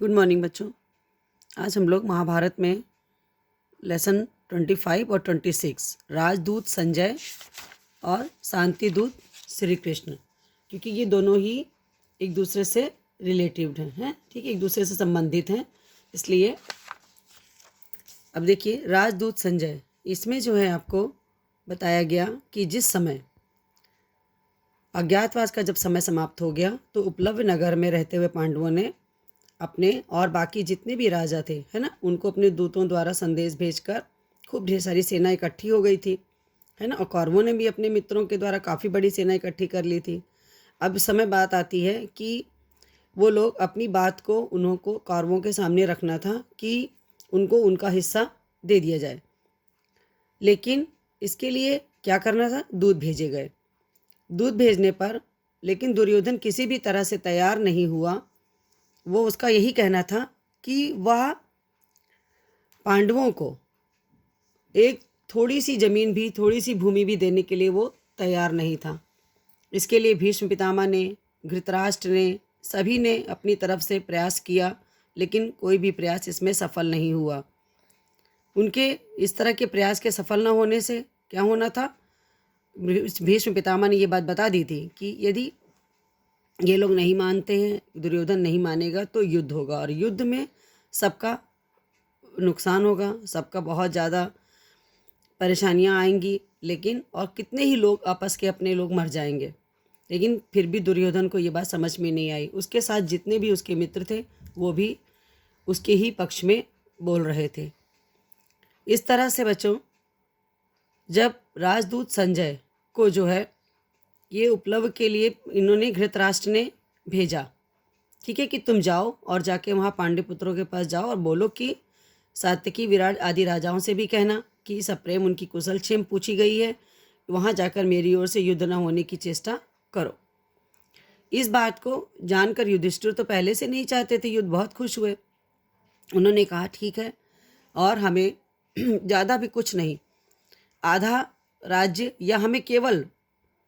Good morning बच्चों। आज हम लोग महाभारत में लेसन 25 और 26 राजदूत संजय और शांति दूत श्री कृष्ण, क्योंकि ये दोनों ही एक दूसरे से रिलेटिव हैं, ठीक है, एक दूसरे से संबंधित हैं। इसलिए अब देखिए राजदूत संजय, इसमें जो है आपको बताया गया कि जिस समय अज्ञातवास का जब समय समाप्त हो गया तो उपलव्य नगर में रहते हुए पांडवों ने अपने और बाकी जितने भी राजा थे, है ना, उनको अपने दूतों द्वारा संदेश भेजकर खूब ढेर सारी सेना इकट्ठी हो गई थी, है ना। और कौरवों ने भी अपने मित्रों के द्वारा काफ़ी बड़ी सेना इकट्ठी कर ली थी। अब समय बात आती है कि वो लोग अपनी बात को उन्हों को कौरवों के सामने रखना था कि उनको उनका हिस्सा दे दिया जाए, लेकिन इसके लिए क्या करना था, दूत भेजे गए। दूत भेजने पर लेकिन दुर्योधन किसी भी तरह से तैयार नहीं हुआ। वो उसका यही कहना था कि वह पांडवों को एक थोड़ी सी जमीन भी, थोड़ी सी भूमि भी देने के लिए वो तैयार नहीं था। इसके लिए भीष्म पितामह ने, धृतराष्ट्र ने, सभी ने अपनी तरफ से प्रयास किया, लेकिन कोई भी प्रयास इसमें सफल नहीं हुआ। उनके इस तरह के प्रयास के सफल न होने से क्या होना था, भीष्म पितामह ने ये बात बता दी थी कि यदि ये लोग नहीं मानते हैं, दुर्योधन नहीं मानेगा तो युद्ध होगा, और युद्ध में सबका नुकसान होगा, सबका बहुत ज़्यादा परेशानियां आएंगी, लेकिन और कितने ही लोग आपस के अपने लोग मर जाएंगे। लेकिन फिर भी दुर्योधन को ये बात समझ में नहीं आई। उसके साथ जितने भी उसके मित्र थे वो भी उसके ही पक्ष में बोल रहे थे। इस तरह से बच्चों, जब राजदूत संजय को जो है ये उपलब्ध के लिए इन्होंने धृतराष्ट्र ने भेजा, ठीक है, कि तुम जाओ और जाके वहाँ पांडुपुत्रों के पास जाओ और बोलो कि सात्यकी, विराट आदि राजाओं से भी कहना कि सप्रेम उनकी कुशल क्षेम पूछी गई है, वहाँ जाकर मेरी ओर से युद्ध न होने की चेष्टा करो। इस बात को जानकर युधिष्ठिर तो पहले से नहीं चाहते थे युद्ध, बहुत खुश हुए। उन्होंने कहा ठीक है, और हमें ज़्यादा भी कुछ नहीं, आधा राज्य या हमें केवल,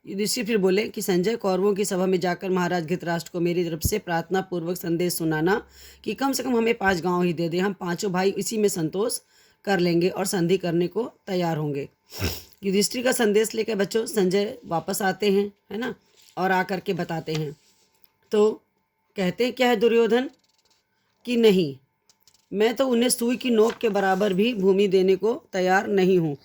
युधिष्ठिर फिर बोले कि संजय, कौरवों की सभा में जाकर महाराज धृतराष्ट्र को मेरी तरफ से प्रार्थना पूर्वक संदेश सुनाना कि कम से कम हमें 5 गांव ही दे दे, हम पांचों भाई इसी में संतोष कर लेंगे और संधि करने को तैयार होंगे। युधिष्ठिर का संदेश लेकर बच्चों संजय वापस आते हैं, है ना, और आकर के बताते हैं तो कहते हैं क्या है दुर्योधन कि नहीं, मैं तो उन्हें सुई की नोक के बराबर भी भूमि देने को तैयार नहीं हूँ,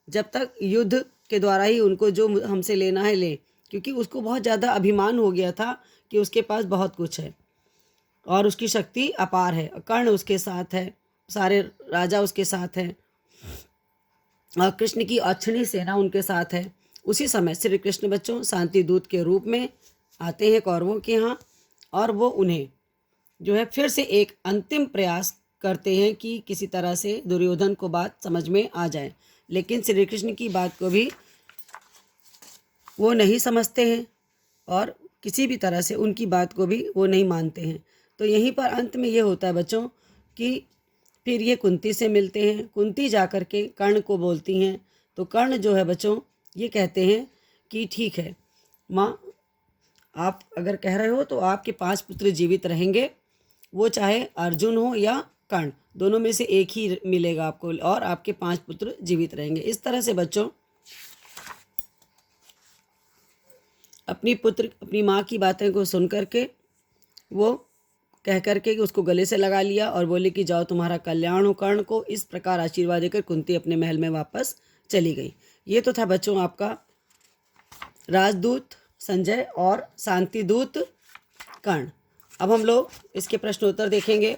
जब तक युद्ध के द्वारा ही उनको जो हमसे लेना है ले, क्योंकि उसको बहुत ज़्यादा अभिमान हो गया था कि उसके पास बहुत कुछ है और उसकी शक्ति अपार है, कर्ण उसके साथ है, सारे राजा उसके साथ हैं और कृष्ण की अक्षणी सेना उनके साथ है। उसी समय श्री कृष्ण बच्चों शांति दूत के रूप में आते हैं कौरवों के यहाँ, और वो उन्हें जो है फिर से एक अंतिम प्रयास करते हैं कि किसी तरह से दुर्योधन को बात समझ में आ जाए, लेकिन श्री कृष्ण की बात को भी वो नहीं समझते हैं और किसी भी तरह से उनकी बात को भी वो नहीं मानते हैं। तो यहीं पर अंत में ये होता है बच्चों कि फिर ये कुंती से मिलते हैं। कुंती जाकर के कर्ण को बोलती हैं, तो कर्ण जो है बच्चों ये कहते हैं कि ठीक है माँ, आप अगर कह रहे हो तो आपके 5 पुत्र जीवित रहेंगे, वो चाहे अर्जुन हो या कर्ण, दोनों में से एक ही मिलेगा आपको, और आपके 5 पुत्र जीवित रहेंगे। इस तरह से बच्चों अपनी माँ की बातें को सुन करके वो कह करके उसको गले से लगा लिया और बोले कि जाओ तुम्हारा कल्याण हो कर्ण को। इस प्रकार आशीर्वाद देकर कुंती अपने महल में वापस चली गई। ये तो था बच्चों आपका राजदूत संजय और शांति दूत कर्ण। अब हम लोग इसके प्रश्नोत्तर देखेंगे।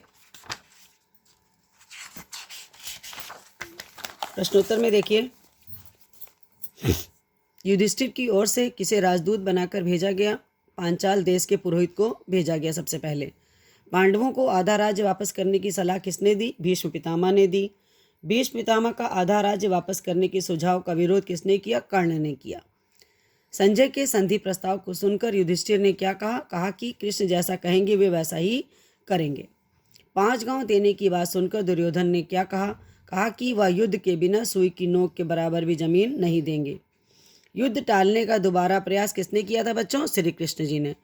प्रश्नोत्तर में देखिए, युधिष्ठिर की ओर से किसे राजदूत बनाकर भेजा गया? पांचाल देश के पुरोहित को भेजा गया। सबसे पहले पांडवों को आधा राज्य वापस करने की सलाह किसने दी? भीष्म पितामह ने दी। भीष्म पितामह का आधा राज्य वापस करने के सुझाव का विरोध किसने किया? कर्ण ने किया। संजय के संधि प्रस्ताव को सुनकर युधिष्ठिर ने क्या कहा? कहा कि कृष्ण जैसा कहेंगे वे वैसा ही करेंगे। 5 गांव देने की बात सुनकर दुर्योधन ने क्या कहा? कहा कि वह युद्ध के बिना सुई की नोक के बराबर भी जमीन नहीं देंगे। युद्ध टालने का दोबारा प्रयास किसने किया था बच्चों? श्री कृष्ण जी ने।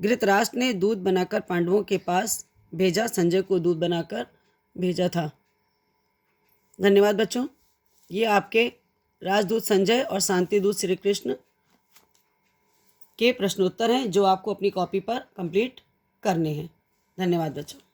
धृतराष्ट्र ने दूत बनाकर पांडवों के पास भेजा, संजय को दूत बनाकर भेजा था। धन्यवाद बच्चों। ये आपके राजदूत संजय और शांति दूत श्री कृष्ण के प्रश्नोत्तर हैं जो आपको अपनी कॉपी पर कंप्लीट करने हैं। धन्यवाद बच्चों।